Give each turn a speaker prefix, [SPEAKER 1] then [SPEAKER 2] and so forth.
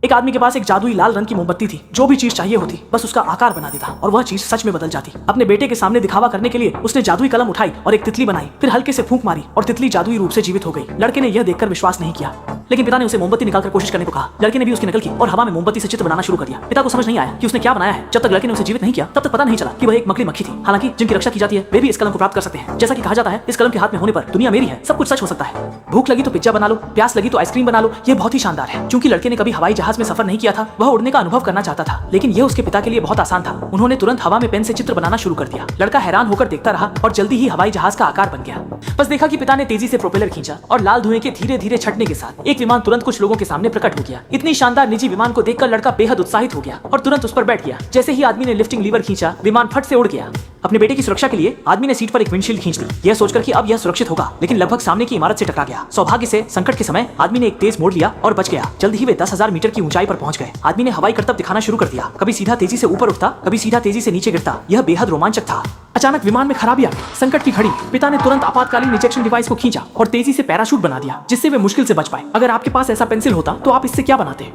[SPEAKER 1] एक आदमी के पास एक जादुई लाल रंग की मोमबत्ती थी। जो भी चीज चाहिए होती बस उसका आकार बना देता और वह चीज सच में बदल जाती। अपने बेटे के सामने दिखावा करने के लिए उसने जादुई कलम उठाई और एक तितली बनाई, फिर हल्के से फूंक मारी और तितली जादुई रूप से जीवित हो गई। लड़के ने यह देखकर विश्वास नहीं किया, लेकिन पिता ने उसे मोमबत्ती निकालकर कोशिश करने को कहा। लड़के ने भी उसकी नकल की और हवा में मोमबत्ती से चित्र बनाना शुरू कर दिया। पिता को समझ नहीं आया कि उसने क्या बनाया है। जब तक लड़के ने उसे जीवित नहीं किया तब तक पता नहीं चला कि वह एक मकड़ी मक्खी थी। हालांकि जिनकी रक्षा की जाती है वे भी इस कलम को प्राप्त कर सकते हैं। जैसा कि कहा जाता है, इस कलम के हाथ में होने पर दुनिया मेरी है, सब कुछ सच हो सकता है। भूख लगी तो पिज्जा बना लो, प्यास लगी तो आइसक्रीम बना लो। यह बहुत ही शानदार है। क्योंकि लड़के ने कभी हवाई जहाज में सफर नहीं किया था, वह उड़ने का अनुभव करना चाहता था, लेकिन यह उसके पिता के लिए बहुत आसान था। उन्होंने तुरंत हवा में पेन से चित्र बनाना शुरू कर दिया। लड़का हैरान होकर देखता रहा और जल्दी ही हवाई जहाज का आकार बन गया। बस देखा कि पिता ने तेजी से प्रोपेलर खींचा और लाल धुएं के धीरे धीरे छटने के साथ एक विमान तुरंत कुछ लोगों के सामने प्रकट हो गया। इतनी शानदार निजी विमान को देखकर लड़का बेहद उत्साहित हो गया और तुरंत उस पर बैठ गया। जैसे ही आदमी ने लिफ्टिंग लीवर खींचा, विमान फट से उड़ गया। अपने बेटे की सुरक्षा के लिए आदमी ने सीट पर एक विंडशील्ड खींच ली, यह सोचकर कि अब यह सुरक्षित होगा, लेकिन लगभग सामने की इमारत से टकरा गया। सौभाग्य से संकट के समय आदमी ने एक तेज मोड़ लिया और बच गया। जल्द ही वे 10,000 मीटर की ऊंचाई पर पहुंच गए। आदमी ने हवाई करतब दिखाना शुरू कर दिया, कभी सीधा तेजी से ऊपर उठता, कभी सीधा तेजी से नीचे गिरता। यह बेहद रोमांचक था। अचानक विमान में खराबी आ गई, संकट की घड़ी। पिता ने तुरंत आपातकालीन इजेक्शन डिवाइस को खींचा और तेजी से पैराशूट बना दिया, जिससे वे मुश्किल से बच पाए। अगर आपके पास ऐसा पेंसिल होता तो आप इससे क्या बनाते?